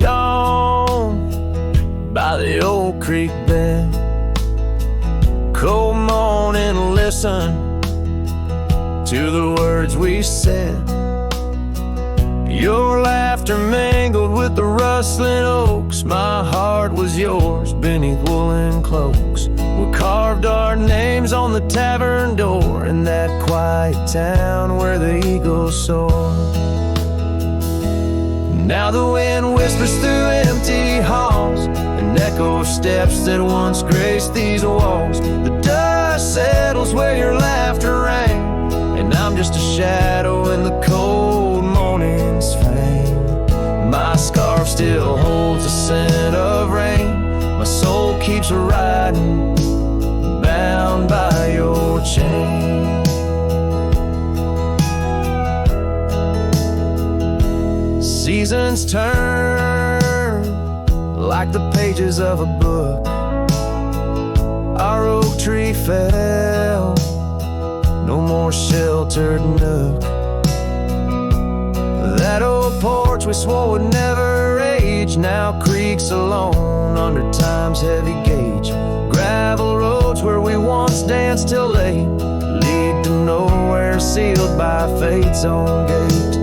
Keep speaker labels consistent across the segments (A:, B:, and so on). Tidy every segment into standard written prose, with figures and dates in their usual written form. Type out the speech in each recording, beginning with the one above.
A: dawn by the old creek bed. Cold morning, listen to the words we said. Your laughter mingled with the rustling oaks. My heart was yours beneath woolen cloaks. We carved our names on the tavern door in that quiet town where the eagles soar. Now the wind whispers through empty halls, an echo of steps that once graced these walls. The dust settles where your laughter rang, and I'm just a shadow in the cold morning's fame. My scarf still holds the scent of rain. My soul keeps riding, bound by your chain. Seasons turn like the pages of a book. Our oak tree fell, no more sheltered nook. That old porch we swore would never age now creaks alone under time's heavy gauge. Gravel roads where we once danced till late lead to nowhere, sealed by fate's own gate.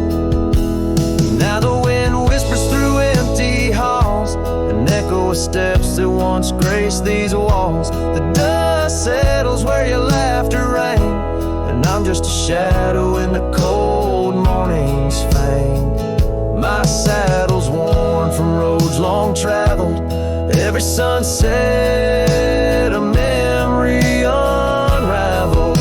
A: Now the wind whispers through empty halls, an echo of steps that once graced these walls. The dust settles where your laughter rang, and I'm just a shadow in the cold morning's fang. My saddle's worn from roads long traveled, every sunset a memory unraveled.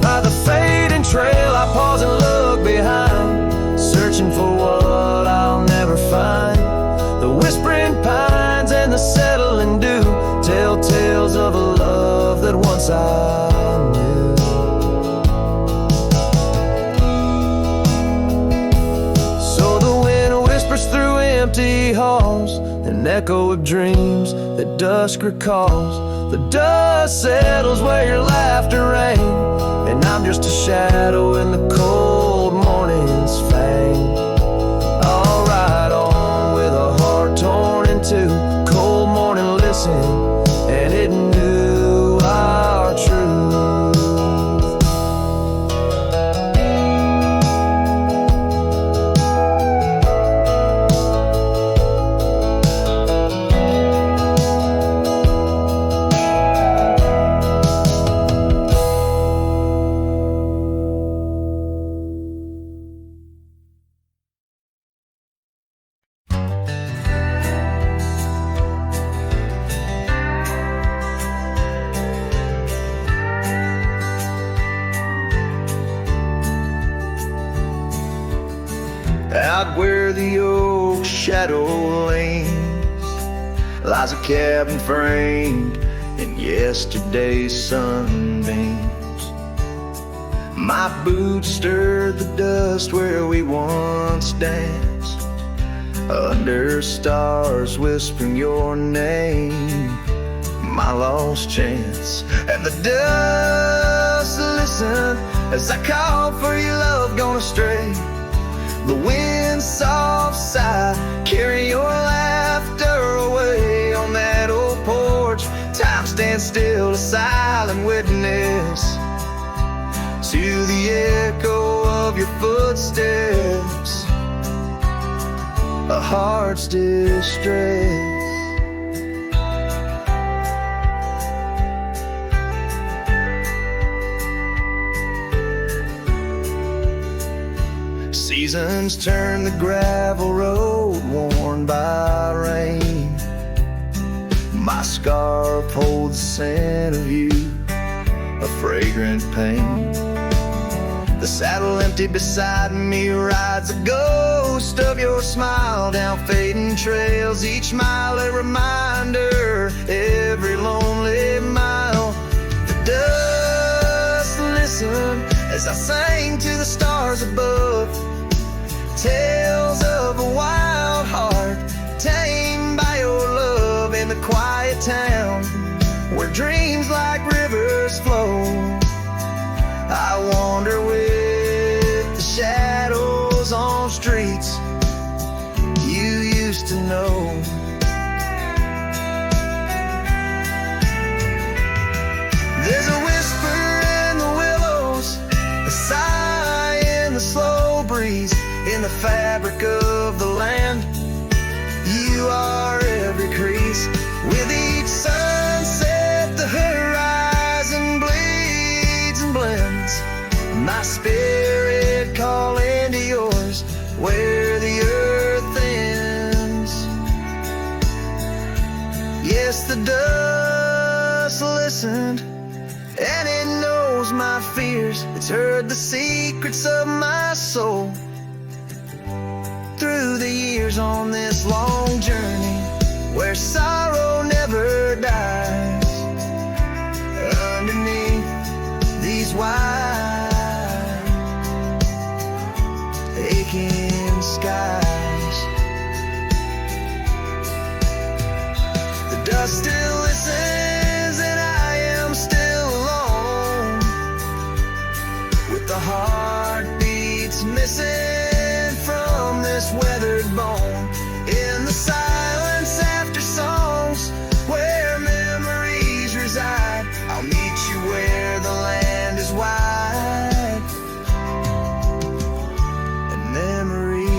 A: By the fading trail I pause and look behind, searching for what I'll never find. The whispering pines and the settling dew tell tales of a love that once I knew. So the wind whispers through empty halls, an echo of dreams that dusk recalls. The dust settles where your laughter rang, and I'm just a shadow in the cold morning's fang. I'll ride on with a heart torn in two. Cold morning listened, and it knew our truth. Out where the oak shadow leans lies a cabin framed in yesterday's sunbeams. My boots stirred the dust where we once danced, under stars whispering your name, my lost chance. And the dust listened as I called for your love gone astray. The wind's soft sigh carry your laughter away. On that old porch time stands still, a silent witness to the echo of your footsteps, a heart's distress. Seasons turn the gravel road worn by rain. My scarf holds the scent of you, a fragrant pain. The saddle empty beside me rides a ghost of your smile down fading trails. Each mile a reminder, every lonely mile. The dust listened as I sang to the stars above, tales of a wild heart tamed by your love. In the quiet town where dreams like rivers flow, I wander with the shadows on streets you used and it knows my fears. It's heard the secrets of my soul through the years on this long journey where sorrow never dies. Underneath these wide aching skies, the dust still listens and I am still alone, with the heartbeats missing from this weathered bone. In the silence after songs where memories reside, I'll meet you where the land is wide and memories.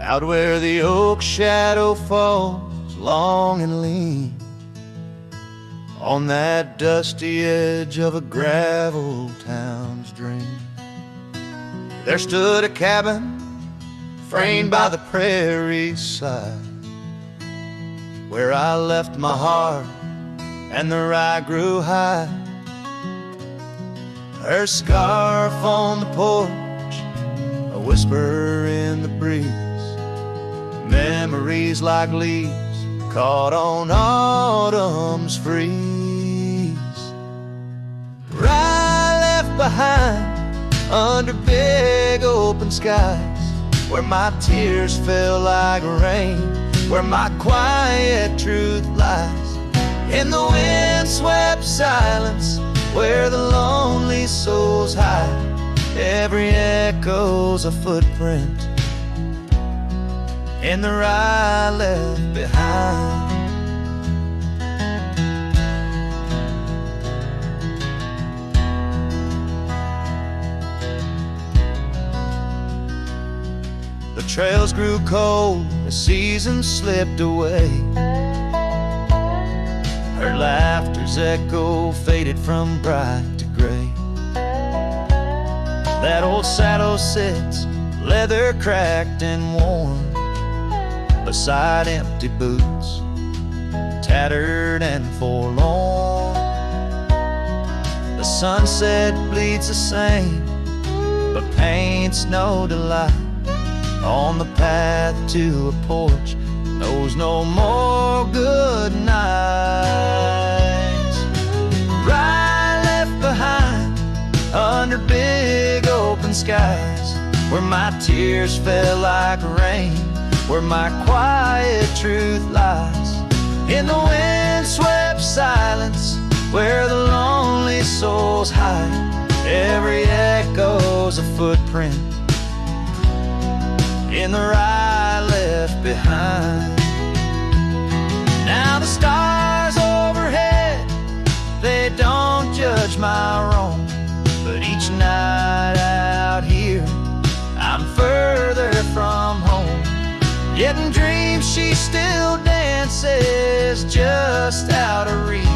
A: Out where the oak shadow falls long and lean, on that dusty edge of a gravel town's dream, there stood a cabin framed by the prairie's side, where I left my heart and the rye grew high. Her scarf on the porch, a whisper in the breeze, memories like leaves caught on autumn's freeze. Rye left behind under big open skies, where my tears fell like rain, where my quiet truth lies. In the wind-swept silence where the lonely souls hide, every echo's a footprint in the rye left behind. The trails grew cold, the seasons slipped away. Her laughter's echo faded from bright to gray. That old saddle sits, leather cracked and worn, beside empty boots, tattered and forlorn. The sunset bleeds the same, but paints no delight. On the path to a porch knows no more good nights. Rye left behind under big open skies, where my tears fell like rain, where my quiet truth lies. In the wind-swept silence where the lonely souls hide, every echo's a footprint in the rye left behind. Now the stars overhead, they don't judge my wrong, but each night out here I'm further from home. Yet in dreams she still dances just out of reach,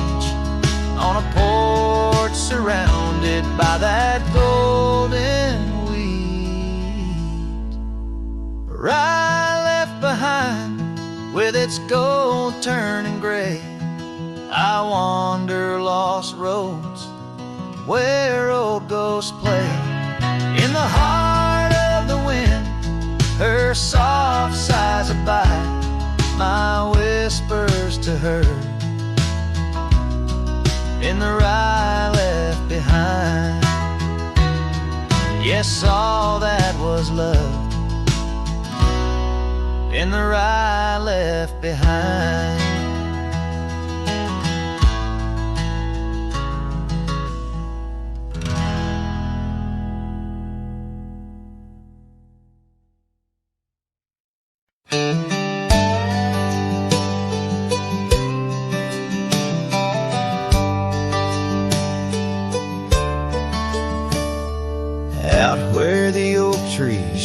A: on a porch surrounded by that golden wheat. Rye left behind with its gold turning gray, I wander lost roads where old ghosts play. In the heart of the wind, her soft sighs abide, my whispers to her in the rye left behind. Yes, all that was loved in the rye left behind.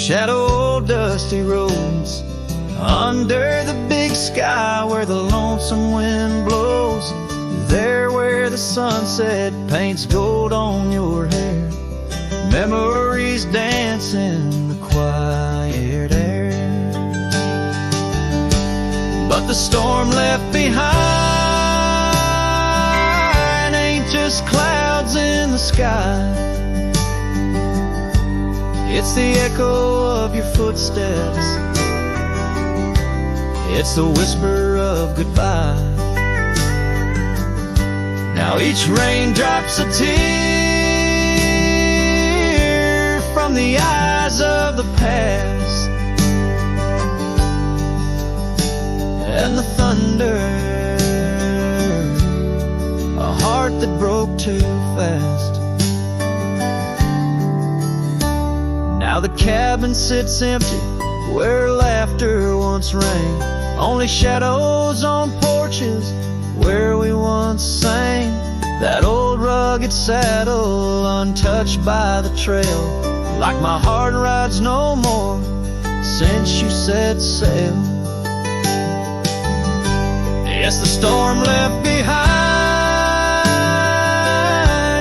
A: shadow dusty roads under the big sky where the lonesome wind blows. There where the sunset paints gold on your hair, memories dance in the quiet air. But the storm left behind ain't just clouds in the sky. It's the echo of your footsteps, it's the whisper of goodbye. Now each raindrop's a tear from the eyes of the past, and the thunder, a heart that broke too fast. Now the cabin sits empty where laughter once rang, only shadows on porches where we once sang. That old rugged saddle untouched by the trail, like my heart rides no more since you set sail. Yes, the storm left behind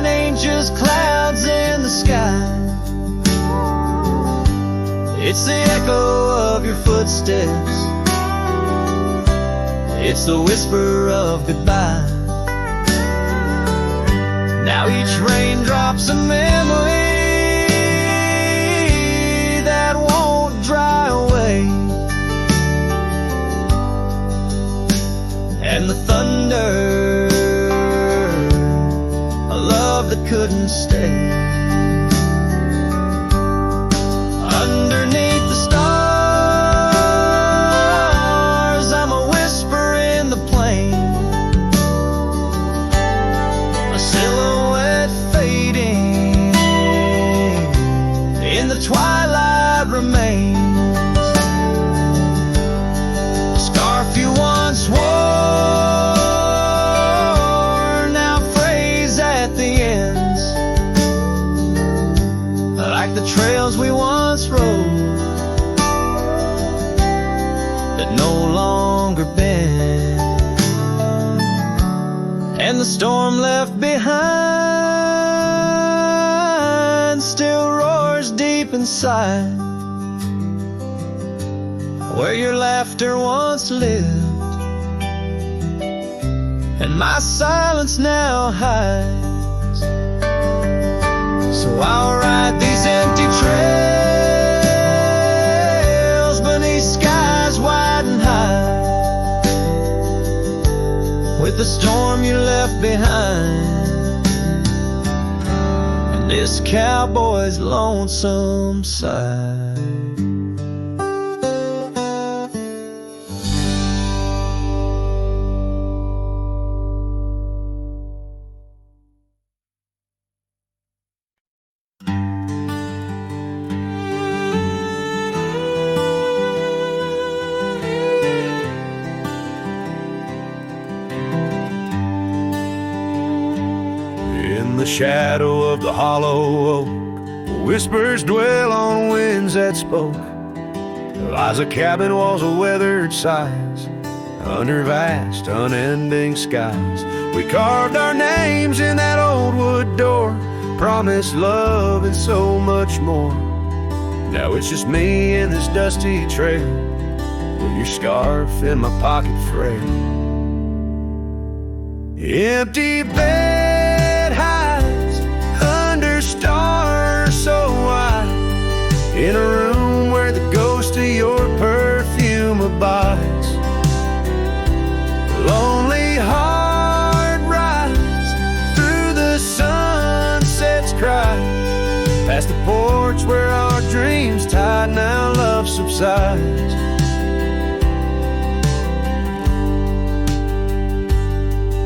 A: ain't just clouds in the sky. It's the echo of your footsteps, it's the whisper of goodbye. Now each raindrop's a memory that won't dry away, and the thunder, a love that couldn't stay. Underneath the stars, I'm a whisper in the plain, a silhouette fading in the twilight remains. A scarf you once wore now frays at the ends, like the trails we once rode that no longer bend. And the storm left behind still roars deep inside, where your laughter once lived and my silence now hides. So I'll ride these empty trails beneath skies wide and high, with the storm you left behind and this cowboy's lonesome side.
B: In the shadow of the hollow oak, whispers dwell on winds that spoke. Lies a cabin, walls of weathered sighs, under vast, unending skies. We carved our names in that old wood door, promised love and so much more. Now it's just me and this dusty trail, with your scarf in my pocket frail. Empty bed hides under stars so wide, in a room where the ghost of your perfume abides. Lonely heart rides through the sunset's cry, past the porch where our dreams tied, now love subsides.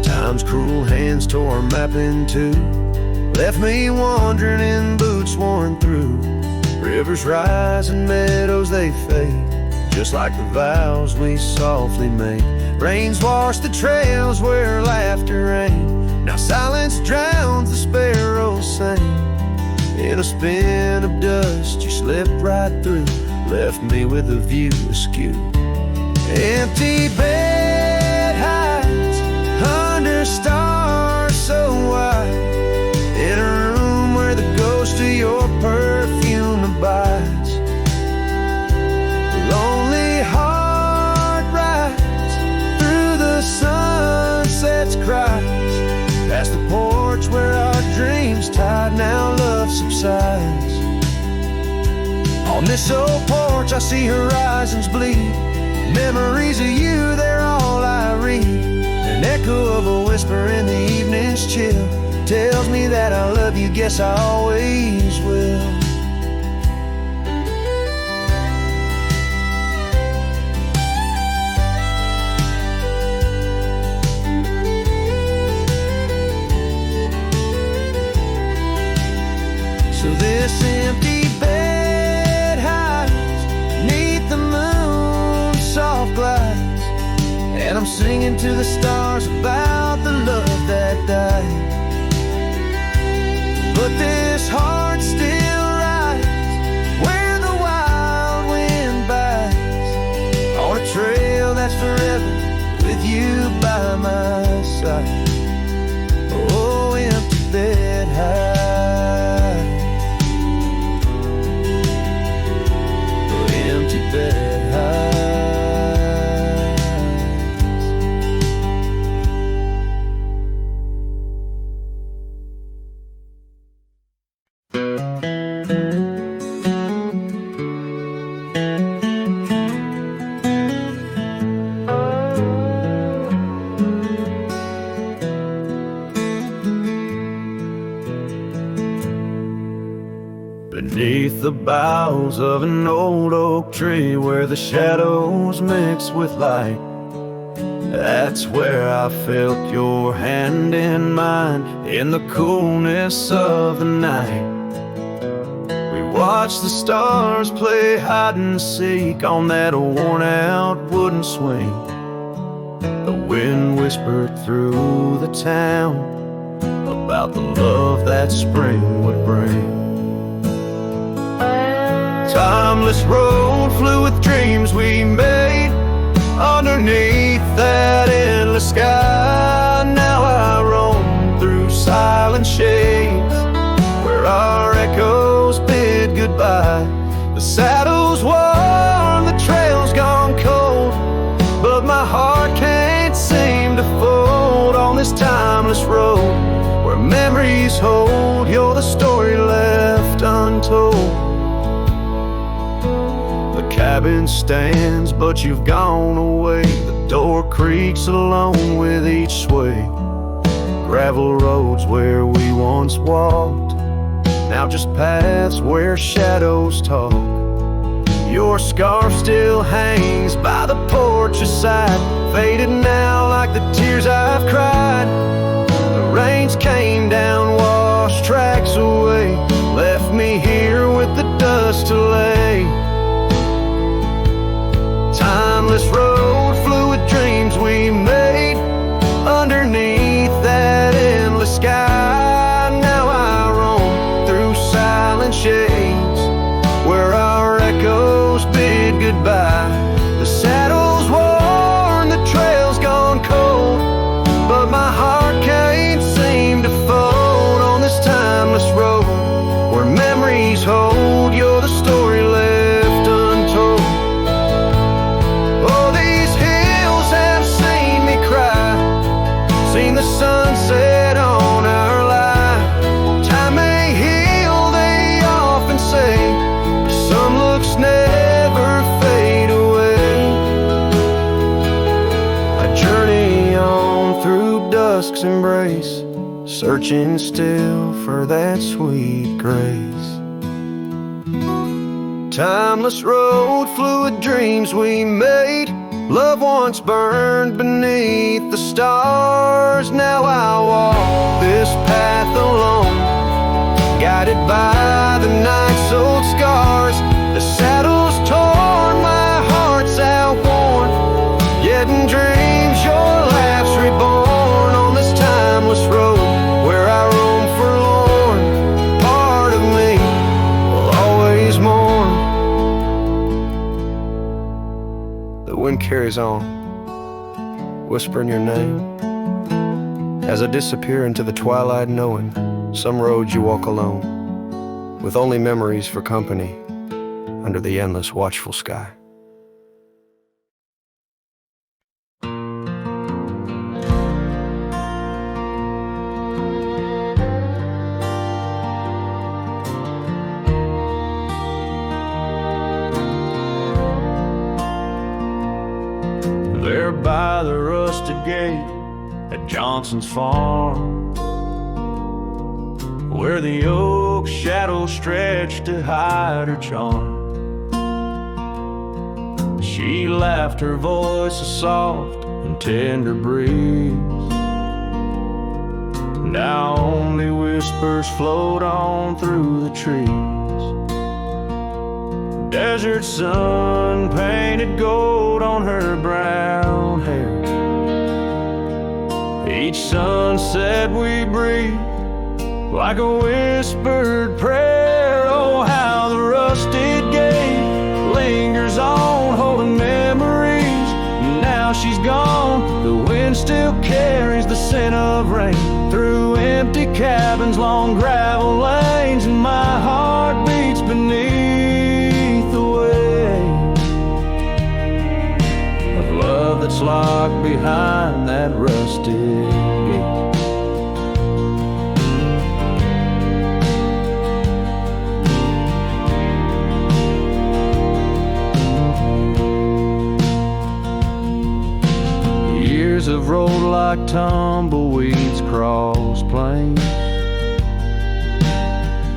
B: Time's cruel hands tore a map in two, left me wandering in boots worn through. Rivers rise and meadows they fade, just like the vows we softly made. Rains wash the trails where laughter rained, now silence drowns the sparrows sing. In a spin of dust you slipped right through, left me with a view askew. Empty bed hides under stars so wide, in a room where the ghost of your perfume abides. Lonely heart rides through the sunset's cries, past the porch where our dreams tied, now love subsides. On this old porch I see horizons bleed, memories of you, they're all I read. An echo of a whisper in the evening's chill tells me that I love you, guess I always will. So this empty bed hides neath the moon's soft glass, and I'm singing to the stars about the love that died. But this heart still rides where the wild wind bites, on a trail that's forever with you by my side. Oh, empty bed hides, oh, empty bed hides. Beneath the boughs of an old oak tree, where the shadows mix with light, that's where I felt your hand in mine, in the coolness of the night. We watched the stars play hide and seek on that worn out wooden swing. The wind whispered through the town about the love that spring would bring. Timeless road flew with dreams we made underneath that endless sky. Now I roam through silent shades where our echoes bid goodbye. The saddle's worn, the trail's gone cold, but my heart can't seem to fold on this timeless road where memories hold. You're the story left untold. The cabin stands, but you've gone away. The door creaks alone with each sway. Gravel roads where we once walked, now just paths where shadows talk. Your scarf still hangs by the porch's side, faded now like the tears I've cried. The rains came down, washed tracks away, left me here with the dust to lay. Timeless road flew with dreams we made underneath that endless sky. Now I roam through silent shades where our echoes bid goodbye. The saddle's worn, the trail's gone cold, but my heart can't seem to fold on this timeless road where memories hold. You're the story left untold. Seen the sunset on our line. Time may heal, they often say, but some looks never fade away. I journey on through dusk's embrace, searching still for that sweet grace. Timeless road flew with dreams we made, love once burned beneath the stars. Now I walk this path alone, guided by the night's old scars. The saddle's torn, my heart's outworn, yet in dreams your laugh's reborn on this timeless road where I roam forlorn. Part of me
C: carries on, whispering your name. As I disappear into the twilight, knowing some roads you walk alone, with only memories for company under the endless watchful sky.
B: There by the rusted gate at Johnson's farm, where the oak shadow stretched to hide her charm, she laughed, her voice a soft and tender breeze. Now only whispers float on through the trees. Desert sun painted gold on her brown hair. Each sunset we breathe like a whispered prayer. Oh, how the rusted gate lingers on, holding memories. Now she's gone, the wind still carries the scent of rain through empty cabins, long gravel lanes, and my heart beats beneath the weight of love that's locked behind that rusted gate. Years have rolled like tumbleweeds cross plains.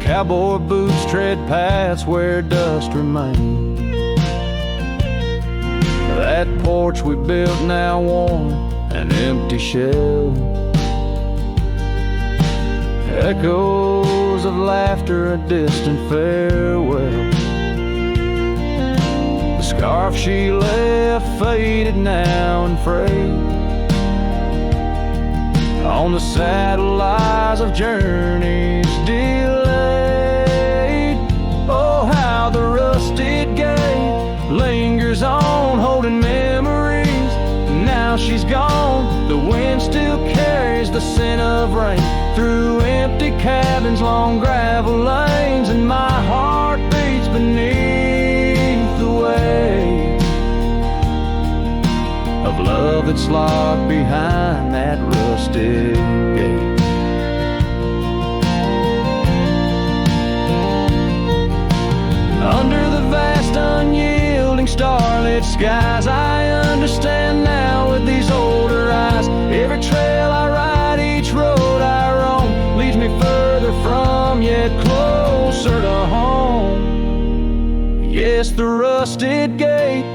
B: Cowboy boots tread paths where dust remains. That porch we built now worn, an empty shell. Echoes of laughter, a distant farewell. The scarf she left faded now and frayed. On the saddle lies of journeys delayed. Oh, how the rusted gate lingers on, holding memories. Now she's gone, the wind still carries the scent of rain through empty cabins, long gravel lanes, and my heart beats beneath the weight of love that's locked behind that rusted gate. Under the vast unyielding starlit skies, I understand now with these older eyes. Every trail I ride, each road I roam, leads me further from, yet closer to home. Yes, the rusted gate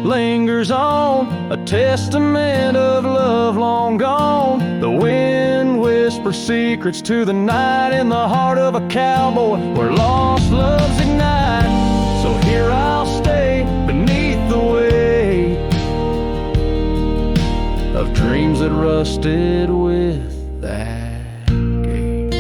B: lingers on, a testament of love long gone. The wind whispers secrets to the night in the heart of a cowboy where lost loves ignite. So here I'll stay beneath the weight of dreams that rusted with that gate.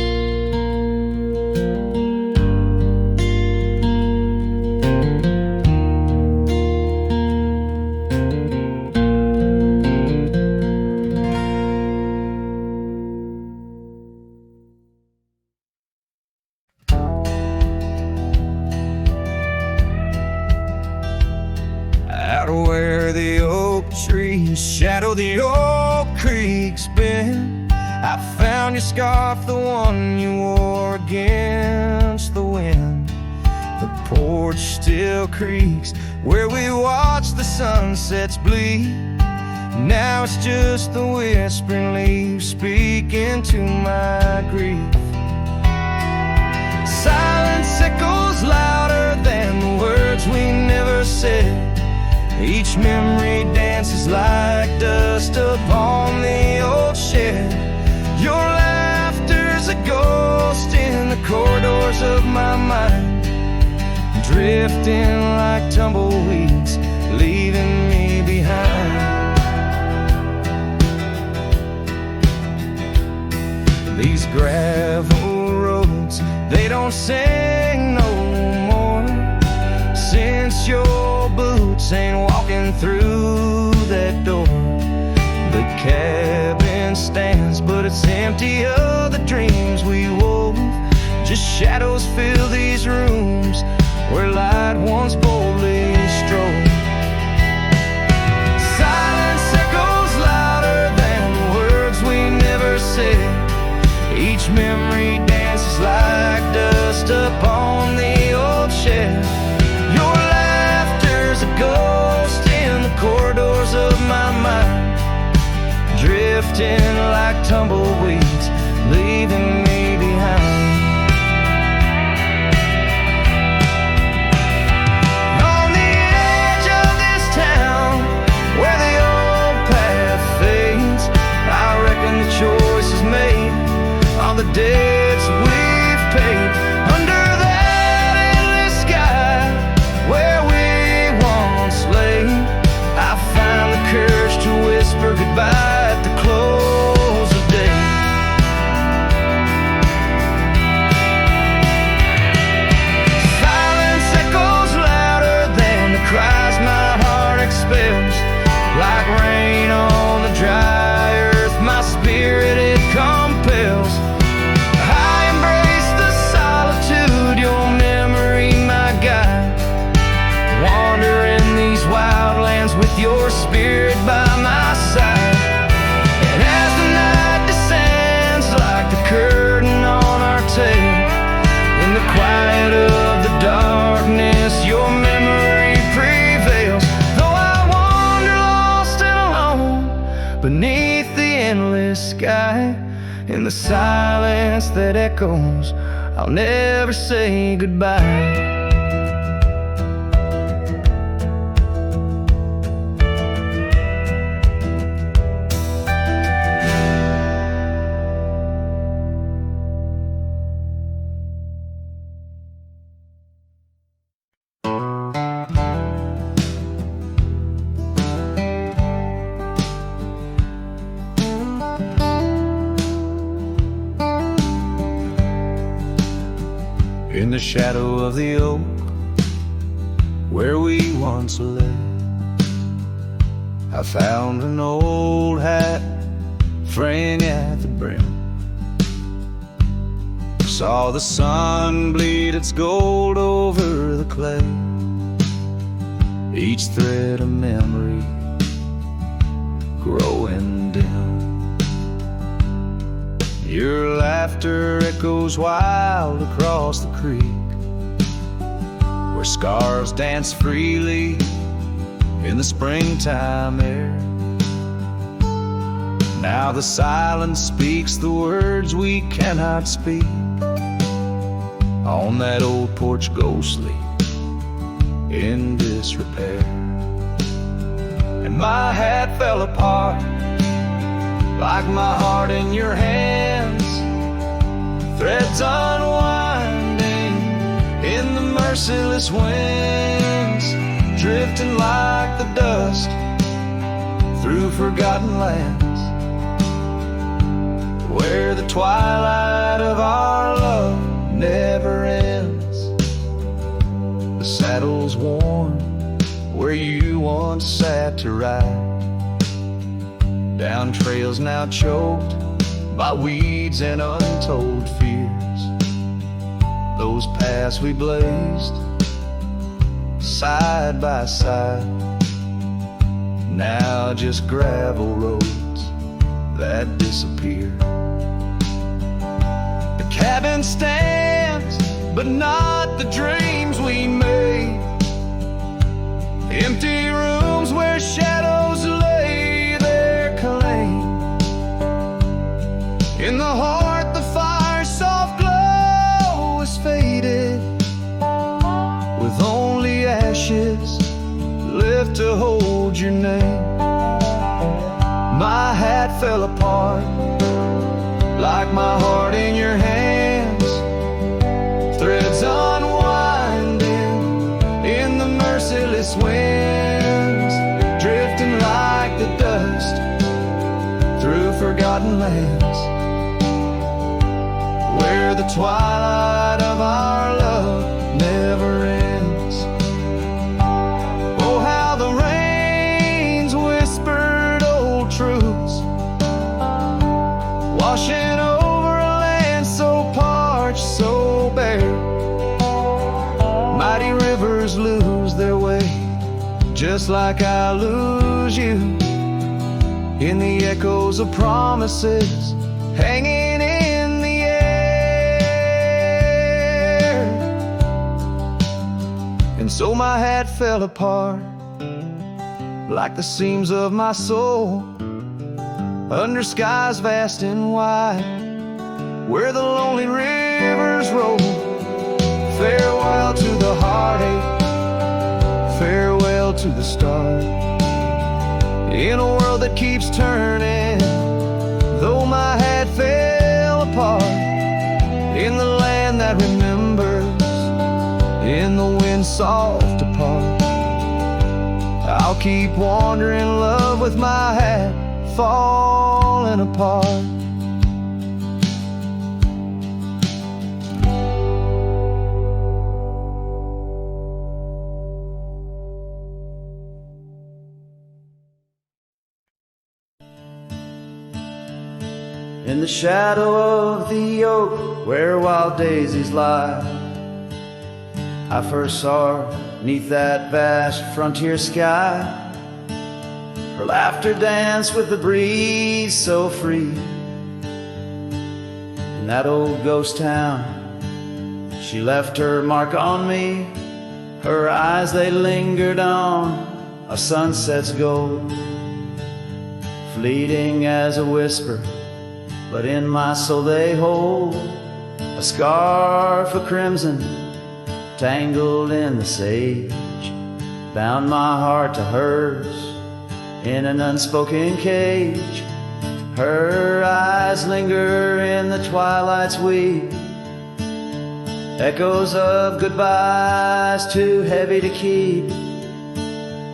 B: Out where the oak trees shadow the old creek's bend, I found your scarf, the one you wore against the wind. The porch still creaks where we watch the sunsets bleed. Now it's just the whispering leaves speaking to my grief. Silence echoes louder than the words we never said. Each memory dances like dust upon the old shed. Your laughter's a ghost in the corridors of my mind, drifting like tumbleweeds, leaving me behind. These gravel roads, they don't sing no more, since your boots ain't walking through
A: that door. The cabin stands, but it's empty of the dreams we wove. Just shadows fill these rooms where light once boldly strode. Silence echoes louder than words we never said. Each memory dances like dust upon the old shed. Your laughter's a ghost in the corridors of my mind, drifting like tumbleweeds, leaving me behind. On the edge of this town, where the old path fades, I reckon the choice is made, all the debts we've paid. Under that endless sky, where we once lay, I find the courage to whisper goodbye at the close of day. Silence echoes louder than the cries my heart expels. Like rain on the dry earth, my spirit it compels. I embrace the solitude, your memory my guide. Wander in these wild lands with your spirit by my side. And as the night descends like the curtain on our tale, in the quiet of the darkness your memory prevails. Though I wander lost and alone beneath the endless sky, in the silence that echoes, I'll never say goodbye.
B: In the shadow of the oak, where we once lay, I found an old hat fraying at the brim. Saw the sun bleed its gold over the clay, each thread a memory growing dim. Your laughter echoes wild across the creek, where scars dance freely in the springtime air. Now the silence speaks the words we cannot speak. On that old porch ghostly, in disrepair. And my hat fell apart, like my heart in your hands. Threads unwinding in the merciless winds, drifting like the dust through forgotten lands, where the twilight of our love never ends. The saddle's worn where you once sat to ride, down trails now choked by weeds and untold fears. Those paths we blazed side by side, now just gravel roads that disappear. The cabin stands, but not the dreams we made. Empty rooms where shadows lay their claim. In the heart the fire's soft glow is faded, with only ashes left to hold your name. My hat fell apart, like my heart in your hands. Threads unwinding in the merciless winds, drifting like the dust through forgotten lands, where the twilight of our love never ends. Oh, how the rains whisper
A: washing over a land so parched, so bare. Mighty rivers lose their way, just like I lose you, in the echoes of promises hanging in the air. And so my hat fell apart, like the seams of my soul, under skies vast and wide, where the lonely rivers roll. Farewell to the heartache, farewell to the start, in a world that keeps turning, though my hat fell apart, in the land that remembers, in the wind's soft apart. I'll keep wandering, love, with my hat falling apart.
D: In the shadow of the oak where wild daisies lie, I first saw her 'neath that vast frontier sky. Her laughter danced with the breeze so free. In that old ghost town, she left her mark on me. Her eyes, they lingered on a sunset's gold, fleeting as a whisper, but in my soul they hold a scarf of crimson tangled in the sage, bound my heart to hers in an unspoken cage. Her eyes linger in the twilight's weep, echoes of goodbyes too heavy to keep.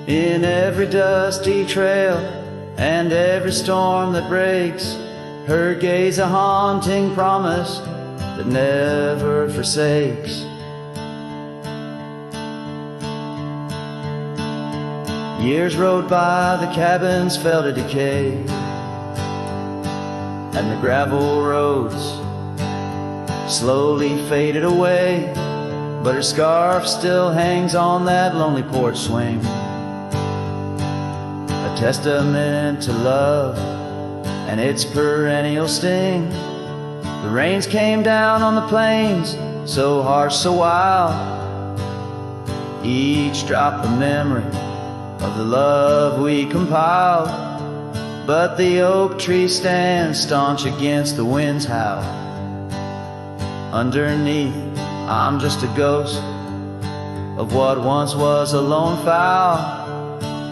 D: In every dusty trail and every storm that breaks, her gaze a haunting promise that never forsakes. Years rode by, the cabins fell to decay, and the gravel roads slowly faded away, but her scarf still hangs on that lonely porch swing, a testament to love and its perennial sting. The rains came down on the plains, so harsh, so wild, each drop a memory of the love we compiled. But the oak tree stands staunch against the wind's howl. Underneath, I'm just a ghost of what once was a lone fowl.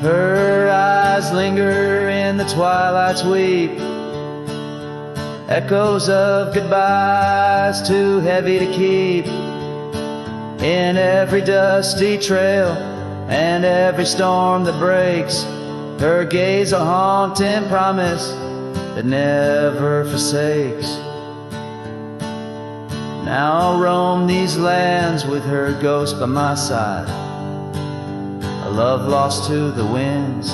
D: Her eyes linger in the twilight's weep, echoes of goodbyes too heavy to keep. In every dusty trail and every storm that breaks, her gaze a haunting promise that never forsakes. Now I'll roam these lands with her ghost by my side, a love lost to the winds,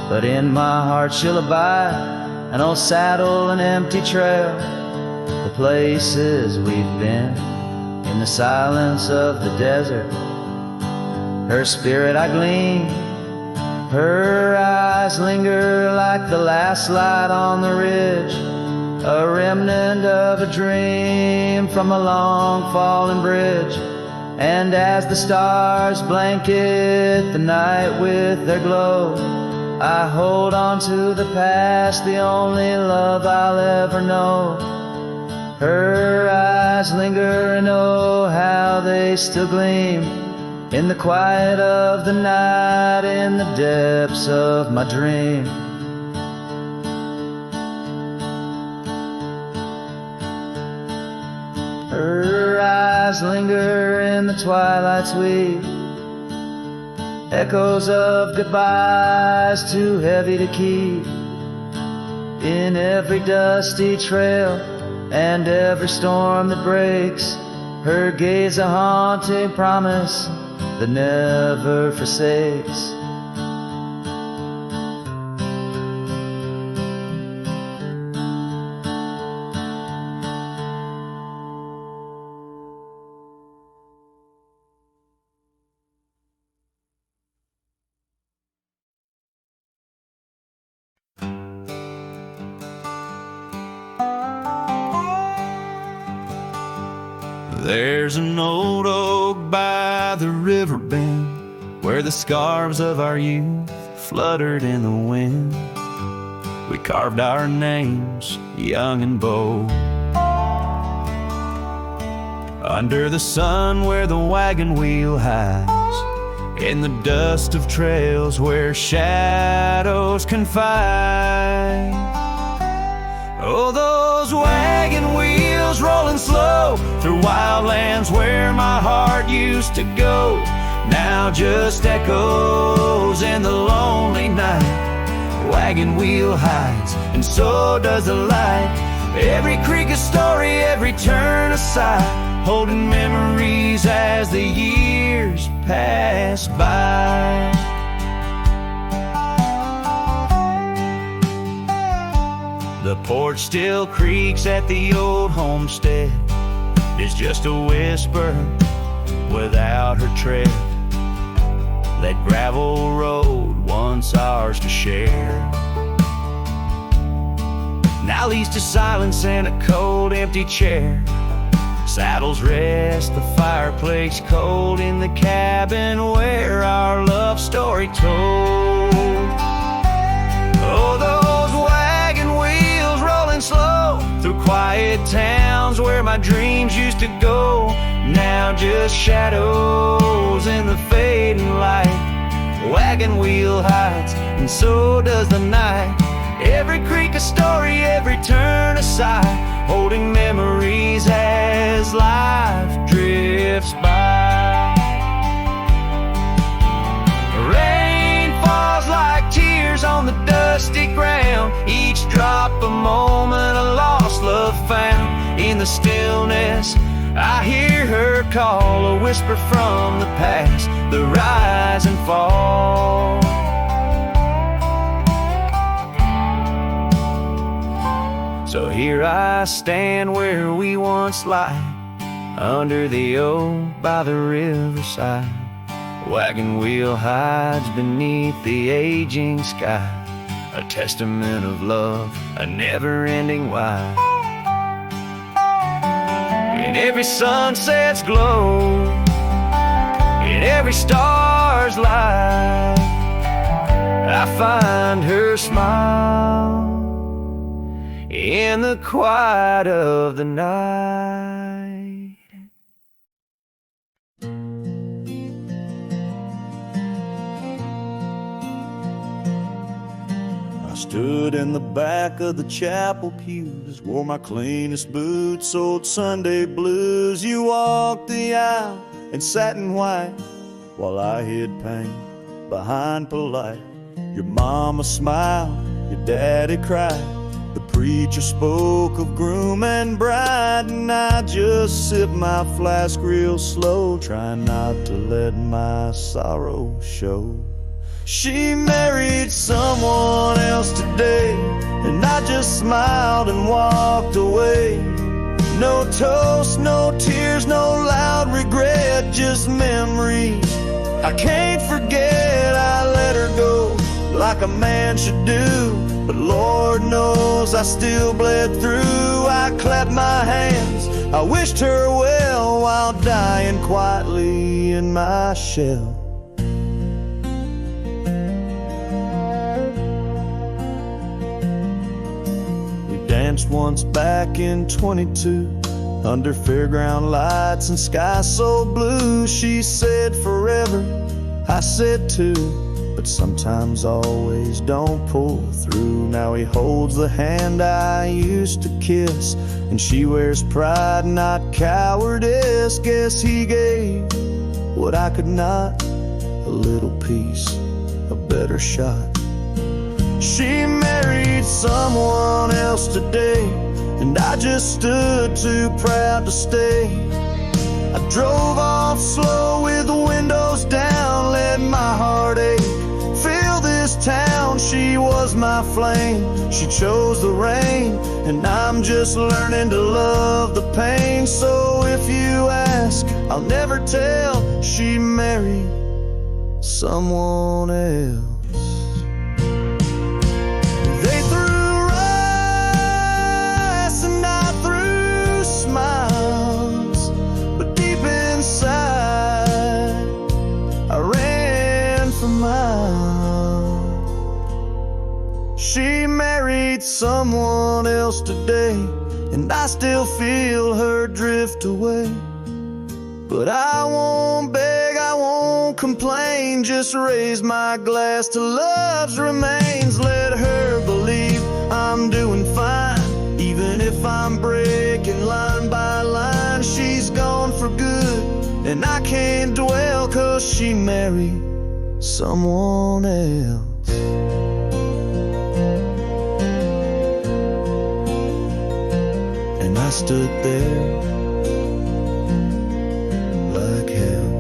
D: but in my heart she'll abide. An old saddle, an empty trail, the places we've been, in the silence of the desert, her spirit I glean. Her eyes linger like the last light on the ridge, a remnant of a dream from a long fallen bridge. And as the stars blanket the night with their glow, I hold on to the past, the only love I'll ever know. Her eyes linger and oh, how they still gleam in the quiet of the night, in the depths of my dream. Her eyes linger in the twilight's weep, echoes of goodbyes too heavy to keep. In every dusty trail and every storm that breaks, her gaze a haunting promise that never forsakes. There's an old oak by the river bend where the scarves of our youth fluttered in the wind. We carved our names, young and bold, under the sun where the wagon wheel hides, in the dust of trails where shadows confide. Oh, those wagon wheels rolling slow through wildlands where my heart used to go, now just echoes in the lonely night. Wagon wheel hides, and so does the light. Every creek a story, every turn a sigh, holding memories as the years pass by. The porch still creaks at the old homestead. It's just a whisper without her tread. That gravel road once ours to share, now leads to silence and a cold empty chair. Saddles rest, the fireplace cold in the cabin where our love story told. Oh, those wagon wheels rolling slow through quiet towns where my dreams used to go, now just shadows in the fading light. Wagon wheel hides, and so does the night. Every creek a story, every turn a sigh, holding memories as life drifts by. Rain falls like tears on the dusty ground, each drop a moment, a lost love found. In the stillness I hear her call, a whisper from the past, the rise and fall. So here I stand where we once lied, under the oak by the riverside. Wagon wheel hides beneath the aging sky, a testament of love, a never-ending why. In every sunset's glow, in every star's light, I find her smile in the quiet of the night.
B: I stood in the back of the chapel pews, wore my cleanest boots, old Sunday blues. You walked the aisle in satin white, while I hid pain behind polite. Your mama smiled, your daddy cried, the preacher spoke of groom and bride, and I just sipped my flask real slow, trying not to let my sorrow show. She married someone else today, and I just smiled and walked away. No toast, no tears, no loud regret, just memories I can't forget. I let her go like a man should do, but Lord knows I still bled through. I clapped my hands, I wished her well, while dying quietly in my shell. We danced once back in 22, under fairground lights and sky so blue. She said forever, I said too, but sometimes always don't pull through. Now he holds the hand I used to kiss, and she wears pride, not cowardice. Guess he gave what I could not, a little piece, a better shot. She married someone else today, and I just stood too proud to stay. I drove off slow with the windows down, let my heart ache fill this town. She was my flame, she chose the rain, and I'm just learning to love the pain. So if you ask, I'll never tell, she married someone else. They threw rice and I threw smiles, but
A: day, and I still feel her drift away. But I won't beg, I won't complain, just raise my glass to love's remains. Let her believe I'm doing fine, even if I'm breaking line by line. She's gone for good, and I can't dwell, 'cause she married someone else. And I stood there like hell.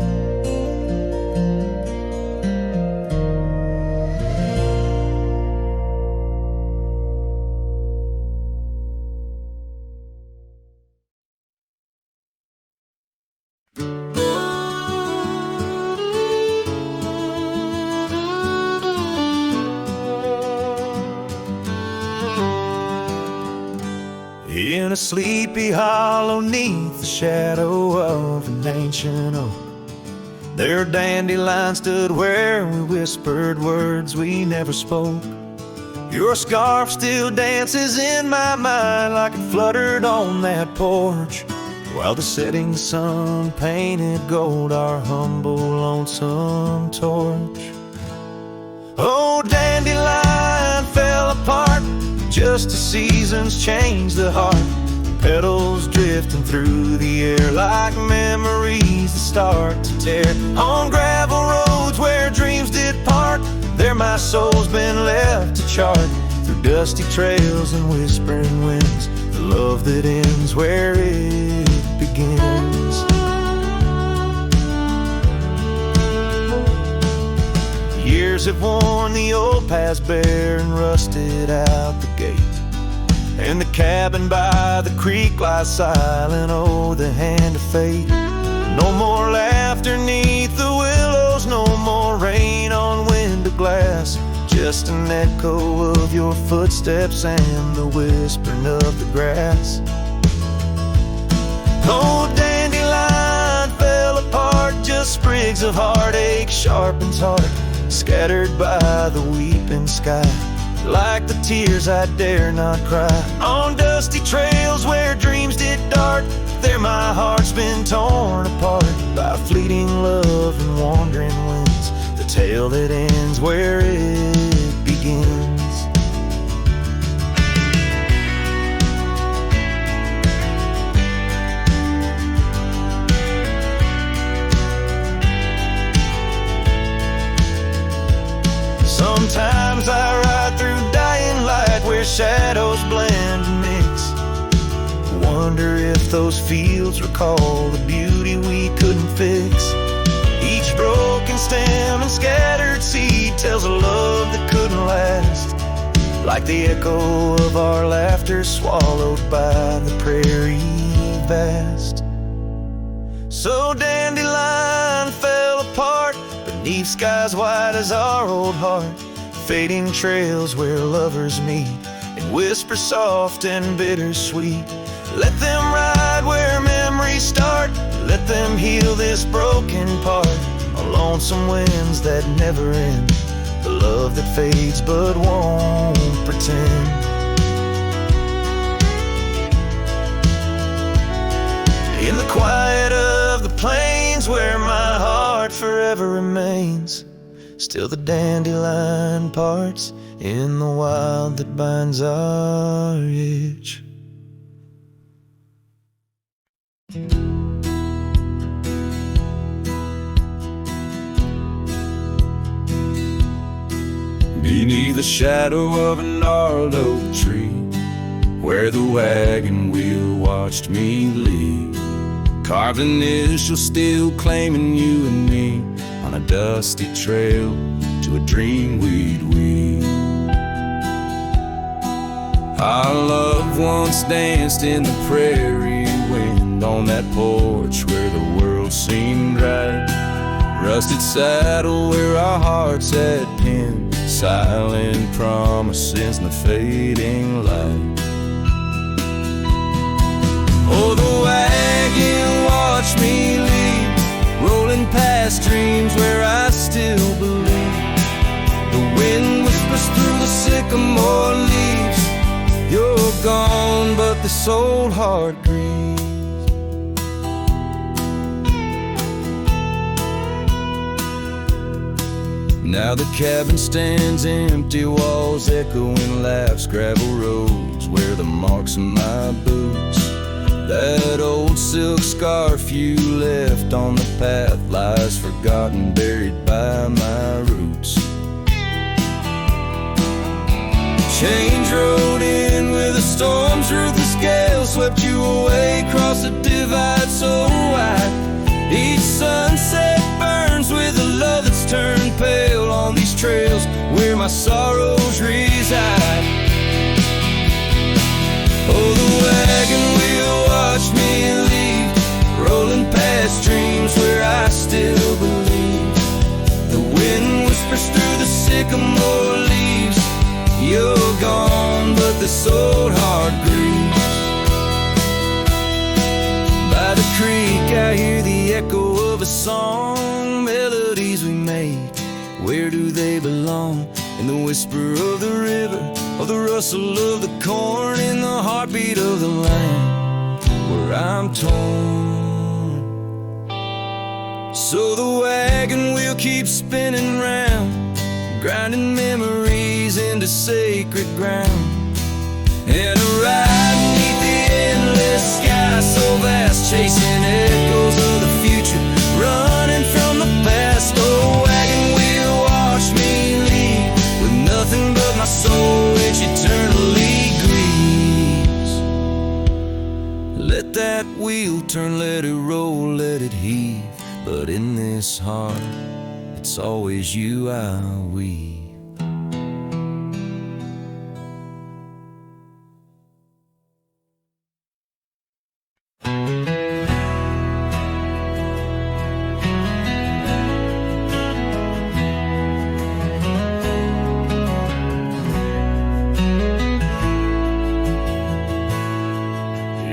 A: In a sleepy hollow 'neath the shadow of an ancient oak, their dandelion stood where we whispered words we never spoke. Your scarf still dances in my mind like it fluttered on that porch, while the setting sun painted gold our humble lonesome torch. Oh, dandelion fell apart just as seasons change the heart. Petals drifting through the air like memories that start to tear. On gravel roads where dreams did part, there my soul's been left to chart. Through dusty trails and whispering winds, the love that ends where it begins. Years have worn the old paths bare and rusted out the gate, and the cabin by the creek lies silent, oh, the hand of fate. No more laughter 'neath the willows, no more rain on window glass, just an echo of your footsteps and the whispering of the grass. Oh, dandelion fell apart, just sprigs of heartache sharpens heart, scattered by the weeping sky, like the tears I dare not cry. On dusty trails where dreams did dart, there my heart's been torn apart by fleeting love and wandering winds, the tale that ends where it begins. Sometimes I ride through dying light where shadows blend and mix. Wonder if those fields recall the beauty we couldn't fix. Each broken stem and scattered seed tells a love that couldn't last, like the echo of our laughter swallowed by the prairie vast. So dandelion fell apart beneath skies white as our old heart, fading trails where lovers meet and whisper soft and bittersweet. Let them ride where memories start, let them heal this broken part, on lonesome winds that never end, the love that fades but won't pretend. In the quiet of the plains where my heart forever remains, still the dandelion parts in the wild that binds our itch.
B: Beneath the shadow of a gnarled oak tree, where the wagon wheel watched me leave, carved initials still claiming you and me, on a dusty trail to a dream we'd weave. Our love once danced in the prairie wind, on that porch where the world seemed right, rusted saddle where our hearts had pinned, silent promises in the fading light. Oh, the wagon watched me leave, rolling past dreams where I still believe. The wind whispers through the sycamore leaves, you're gone, but
E: this old heart grieves. Now the cabin stands empty, walls echoing, laughs, gravel roads where the marks of my boots. That old silk scarf you left on the path lies forgotten, buried by my roots. Change rode in with the storm's ruthless gale, swept you away across the divide so wide. Each sunset burns with a love that's turned pale on these trails where my sorrows reside. Oh, the wagon wheel watched me leave, rolling past dreams where I still believe. The wind whispers through the sycamore leaves, you're gone, but this old heart grieves. By the creek I hear the echo of a song, melodies we made, where do they belong? In the whisper of the river, of the rustle of the corn, in the heartbeat of the land where I'm torn. So the wagon wheel keeps spinning round, grinding memories into sacred ground. And a ride beneath the endless sky so vast, chasing echoes of the future, running from the past. Oh, wagon wheel watch me leave, with nothing but my soul which eternally grieves. Let that wheel turn, let it roll, let it heave, but in this heart it's always you I weave.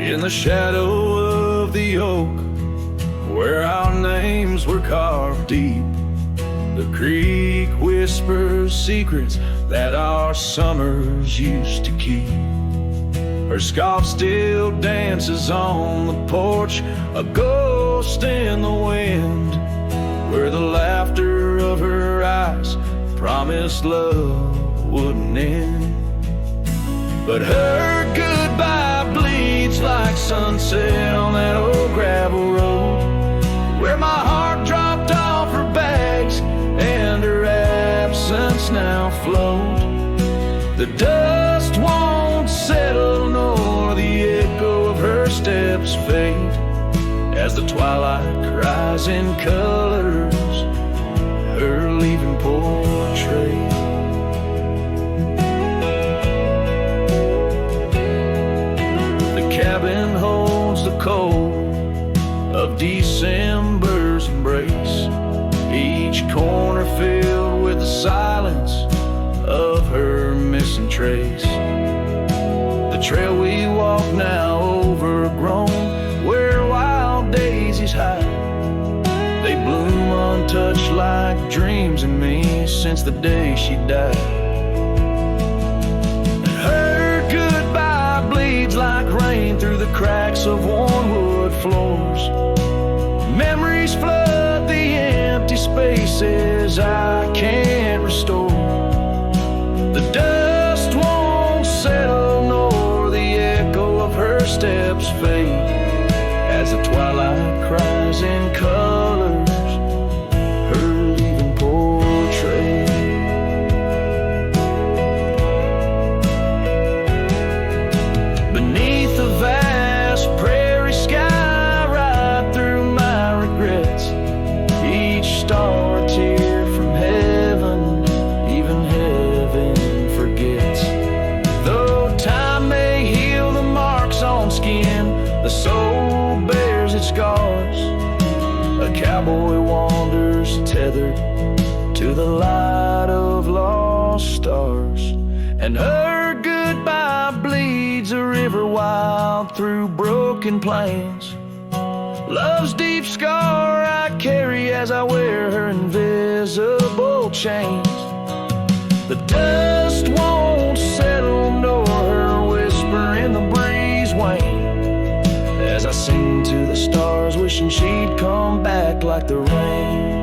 B: In the shadow of the oak, where our names were carved deep, the creek whispers secrets that our summers used to keep. Her scarf still dances on the porch, a ghost in the wind, where the laughter of her eyes promised love wouldn't end. But her goodbye bleeds like sunset on that old gravel road, where my heart dropped off her bags and her absence now flowed. The dust won't settle nor the echo of her steps fade, as the twilight cries in colors her leaving portrait. Cabin holds the cold of December's embrace, each corner filled with the silence of her missing trace. The trail we walk now overgrown, where wild daisies hide, they bloom untouched like dreams in me since the day she died. Like rain through the cracks of worn wood floors, memories flood the empty spaces I can't restore. The dust won't settle nor the echo of her steps fade, as the twilight cries in colors her leaving portrait. Cowboy wanders tethered to the light of lost stars, and her goodbye bleeds a river wild through broken plains. Love's deep scar I carry as I wear her invisible chains. The dust won't settle nor her whisper in the breeze wane,
A: I sing to the stars, wishing she'd come back like the rain.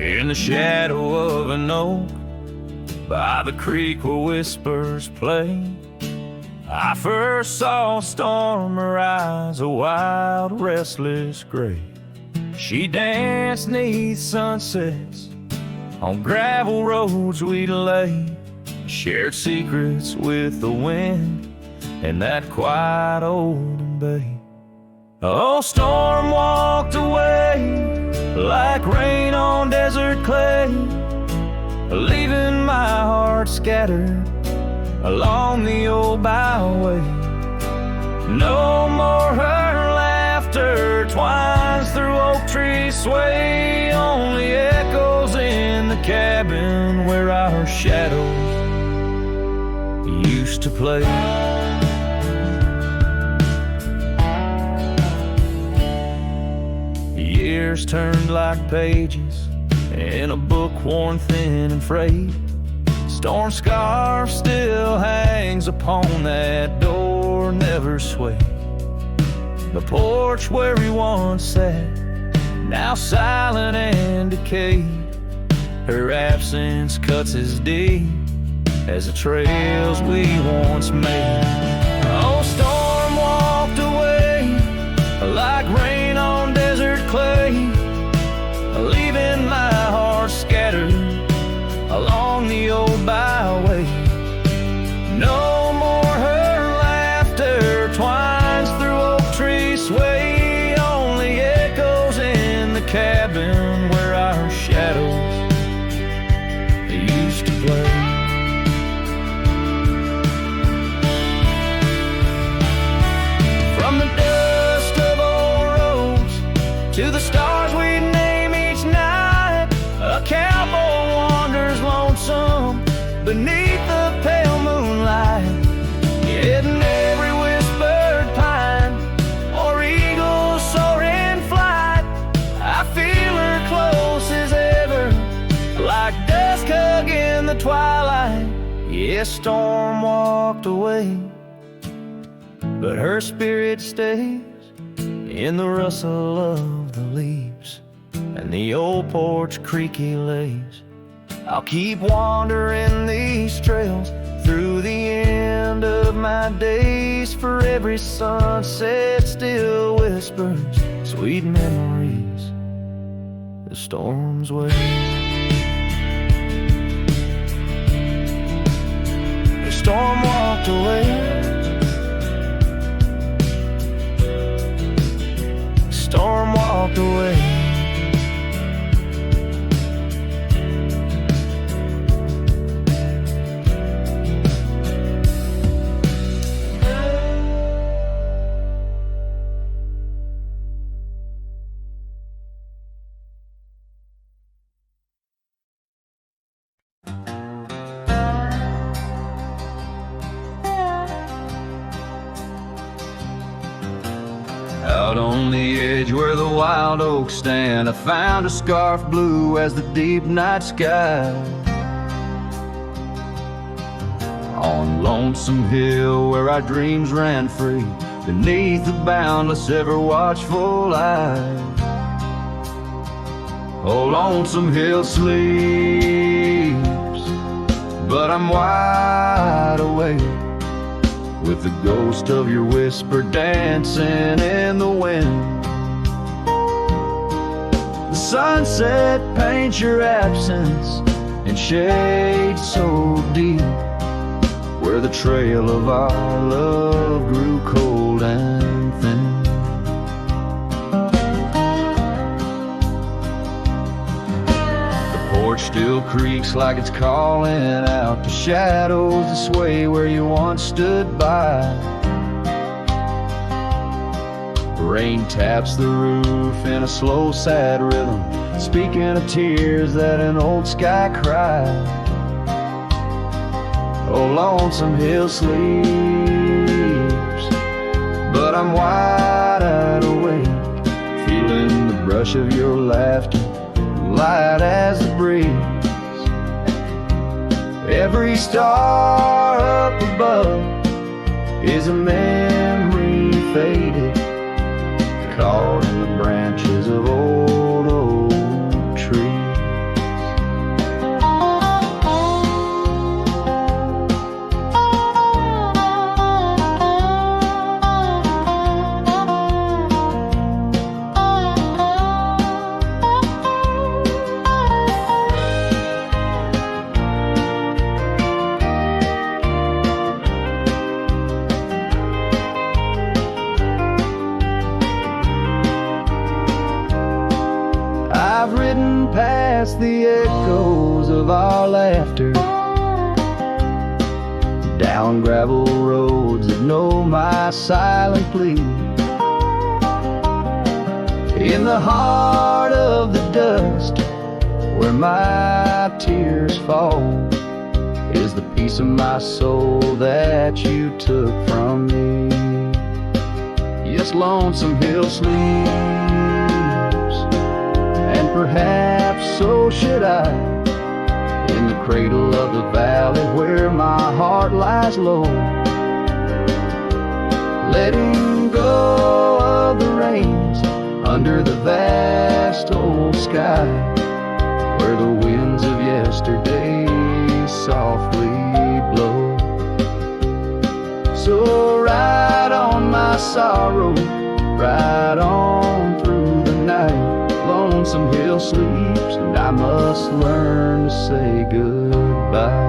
E: In the shadow of an oak, by the creek where whispers play, I first saw a storm arise, a wild, restless gray. She danced 'neath sunsets on gravel roads we'd lay, shared secrets with the wind in that quiet old bay. Oh, storm walked away like rain on desert clay, leaving my heart scattered along the old byway. No more her laughter twines through oak tree sway, only echoes in the cabin where our shadows used to play. Years turned like pages in a book worn thin and frayed. Storm scarf still hangs upon that door, never swayed. The porch where we once sat, now silent and decayed. Her absence cuts as deep as the trails we once made. Oh, storm walked away like rain on desert clay, leaving my heart scattered along the old byway. No more her laughter twines through oak tree sway, only echoes in the cabin where our shadows used to play. From the dust of old roads to the stars we name each night, a cowboy wanders lonesome beneath the pale moonlight, hitting every whispered pine or eagle soar in flight. I feel her close as ever, like dusk hugging the twilight. Yes, storm walked away, but her spirit stays in the rustle of the leaves and the old porch creaky lays. I'll keep wandering these trails through the end of my days, for every sunset still whispers sweet memories the storm's way. The storm walked away, storm walked away. Out on the edge where the wild oaks stand, I found a scarf blue as the deep night sky. On Lonesome Hill where our dreams ran free, beneath the boundless ever watchful eye. Oh, Lonesome Hill sleeps, but I'm wide awake, with the ghost of your whisper dancing in the wind. The sunset paints your absence in shade so deep, where the trail of our love grew cold and thin. The porch still creaks like it's calling out to shadows that sway where you once stood by.
D: rain taps the roof in a slow, sad rhythm, speaking of tears that an old sky cried. Oh, lonesome hill sleeps, but I'm wide awake, feeling the brush of your laughter, light as the breeze. Every star up above is a memory faded, caught in the branches of old oak trees. I've ridden past the echoes of our laughter, down gravel roads that know my silent plea. In the heart of the dust, where my tears fall, is the piece of my soul that you took from me. Yes, lonesome hill sleeps, and perhaps so should I, in the cradle of the valley where my heart lies low, letting go of the reins under the vast old sky, where the winds of yesterday softly blow. So ride on my sorrow, ride on through the night. Lonesome hill sleeps, and I must learn to say goodbye.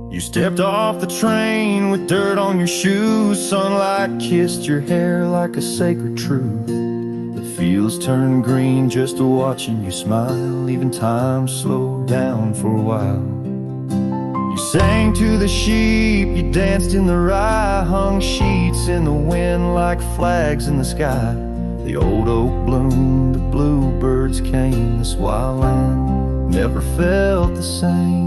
B: You stepped off the train with dirt on your shoes. Sunlight kissed your hair like a sacred truth. The fields turned green just watching you smile. Even time slowed down for a while. You sang to the sheep, you danced in the rye, hung sheets in the wind like flags in the sky. The old oak bloomed, the bluebirds came. This wild land never felt the same.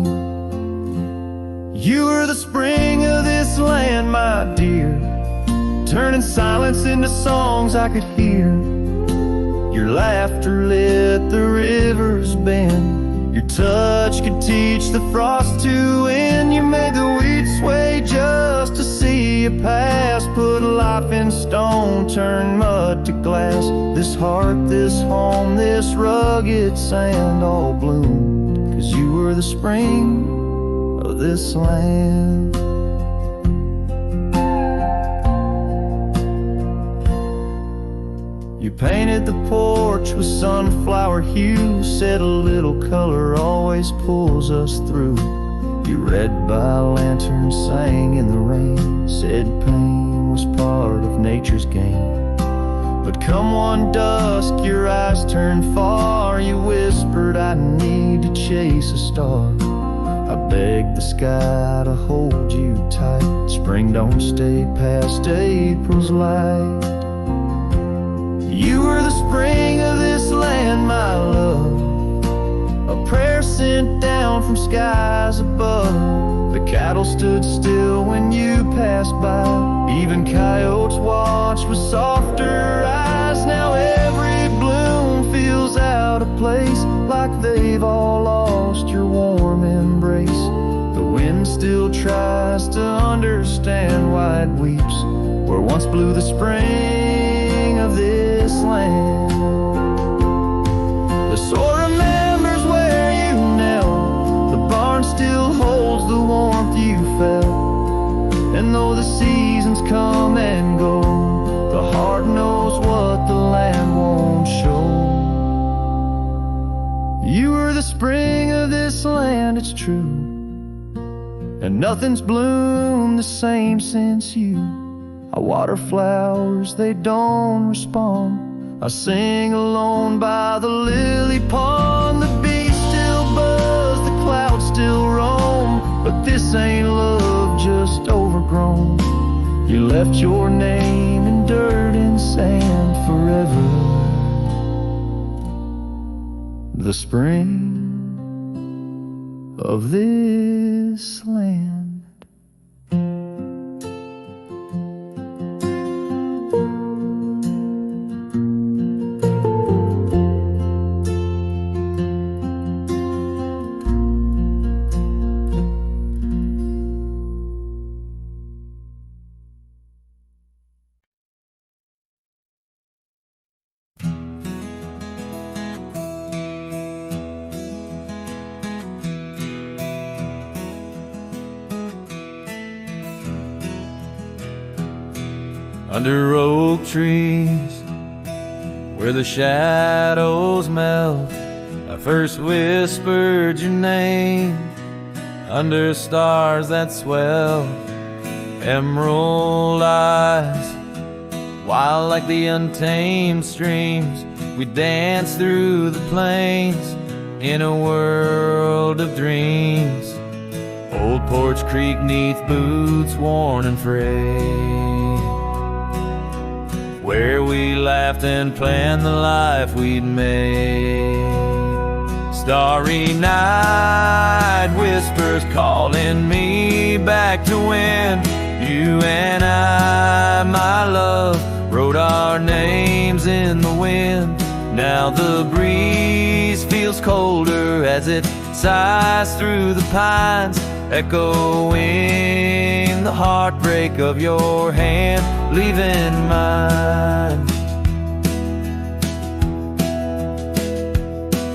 B: You were the spring of this land, my dear, turning silence into songs I could hear. Your laughter lit the river's bend. Your touch could teach the frost to end. You made the wheat sway just to see you pass. Put life in stone, turn mud to glass. This heart, this home, this rugged sand all bloomed 'cause you were the spring of this land. You painted the porch with sunflower hue, said a little color always pulls us through. You read by lanterns, sang in the rain, said pain was part of nature's game. But come one dusk, your eyes turned far. You whispered, I need to chase a star. I begged the sky to hold you tight. Spring don't stay past April's light. You were the spring of this land, my love, a prayer sent down from skies above. The cattle stood still when you passed by. Even coyotes watched with softer eyes. Now every bloom feels out of place, like they've all lost your warm embrace. The wind still tries to understand why it weeps where once blew the spring of this land. The soil remembers where you knelt. The barn still holds the warmth you felt. And though the seasons come and go, the heart knows what the land won't
D: Nothing's bloomed the same since you. I water flowers, they don't respond. I sing alone by the lily pond. The bees still buzz, the clouds still roam, but this ain't love, just overgrown. You left your name in dirt and sand forever. The spring of this land.
E: Under oak trees, where the shadows melt, I first whispered your name. Under stars that swell, emerald eyes, wild like the untamed streams, we dance through the plains in a world of dreams. Old Porch Creek neath boots worn and frayed, where we laughed and planned the life we'd made. Starry night whispers calling me back to when you and I, my love, wrote our names in the wind. Now the breeze feels colder as it sighs through the pines, echoing the heartbreak of your hand, leaving mine.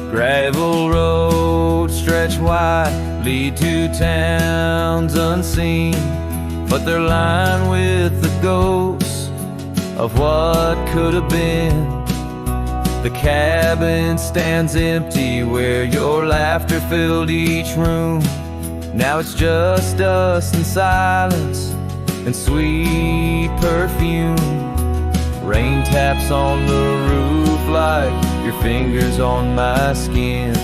E: Gravel roads stretch wide, lead to towns unseen, but they're lined with the ghosts of what could have been. The cabin stands empty where your laughter filled each room. Now it's just us and silence and sweet perfume. Rain taps on the roof like your fingers on my skin,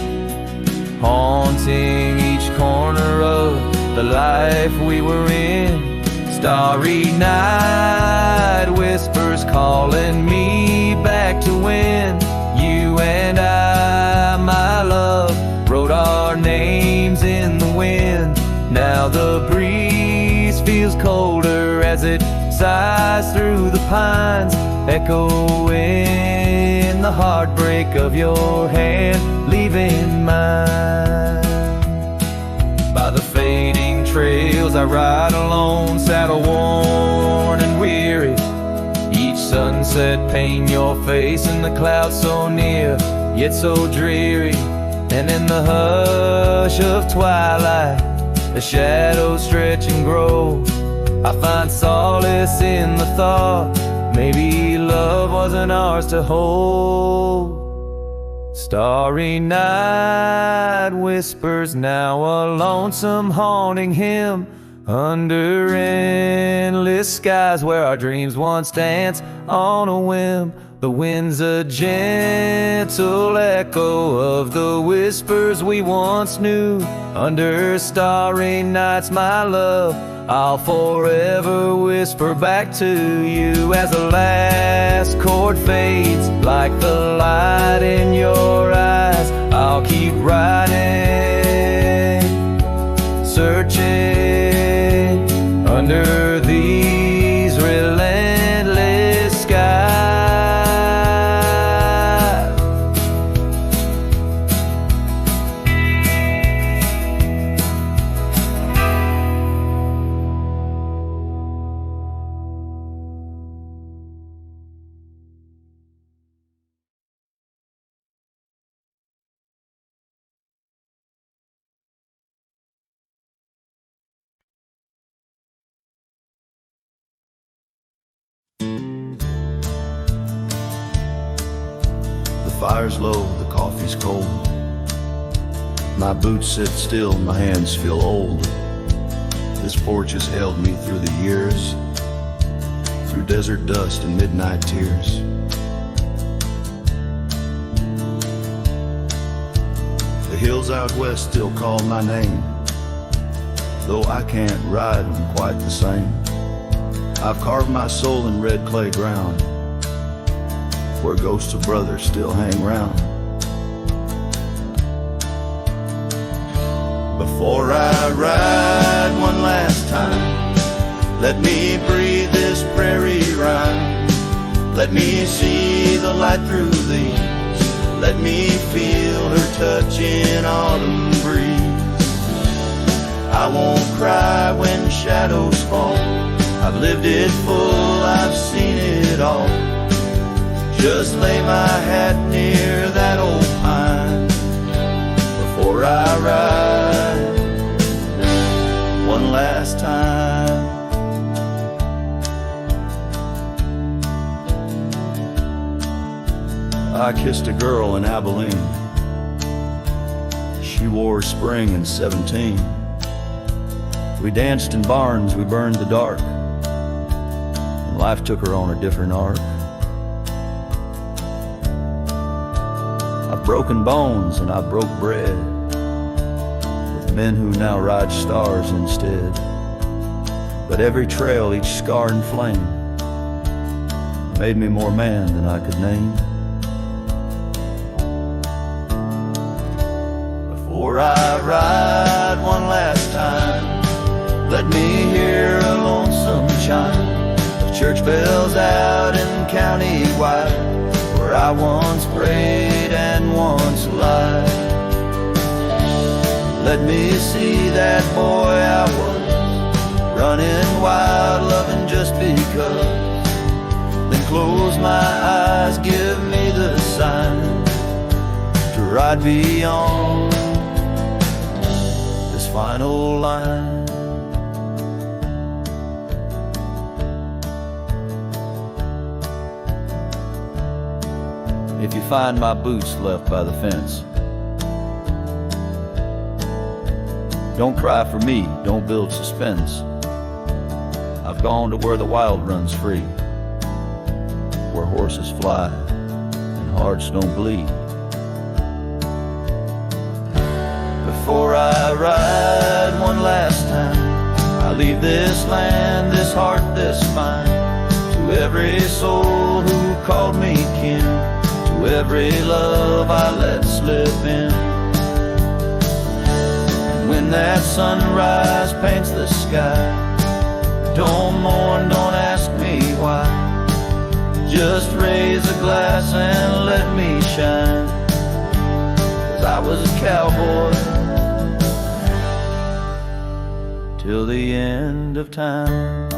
E: haunting each corner of the life we were in. Starry night whispers calling me back to when you and I, my love, wrote our names in the wind. Now the breeze feels colder as it sighs through the pines, echoing the heartbreak of your hand, leaving mine. By the fading trails I ride alone, saddle worn and weary. Each sunset paint your face in the clouds so near, yet so dreary. And in the hush of twilight, the shadows stretch and grow. I find solace in the thought maybe love wasn't ours to hold. Starry night whispers now a lonesome haunting hymn under endless skies where our dreams once danced on a whim. The wind's a gentle echo of the whispers we once knew. Under starry nights, my love, I'll forever whisper back to you as the last chord fades like the light in your eyes. I'll keep riding, searching under these relentless skies.
A: The fire's low, the coffee's cold. My boots sit still, my hands feel old.
B: This porch has held me through the years, through desert dust and midnight tears. The hills out west still call my name, though I can't ride them quite the same. I've carved my soul in red clay ground, where ghosts of brothers still hang round. Before I ride one last time, let me breathe this prairie rhyme. Let me see the light through these. Let me feel her touch in autumn breeze. I won't cry when shadows fall. I've lived it full, I've seen it all. Just lay my hat near that old pine before I ride one last time. I kissed a girl in Abilene. She wore spring in 17. We danced in barns, we burned the dark, and life took her on a different arc. I've broken bones and I broke bread with men who now ride stars instead. But every trail, each scar and flame made me more man than I could name. Before I ride one last time, let me hear a lonesome chime of church bells out in county wide, where I once prayed and once lied. Let me see that boy I was, running wild, loving just because. Then close my eyes, give me the sign to ride beyond this final line. If you find my boots left by the fence, don't cry for me, don't build suspense. I've gone to where the wild runs free, where horses fly and hearts don't bleed. Before I ride one last time, I leave this land, this heart, this mind, to every soul who called me kin, to every love I let slip in. And when that sunrise paints the sky, don't mourn, don't ask me why. Just raise a glass and let me shine, 'cause I was a cowboy till the end of time.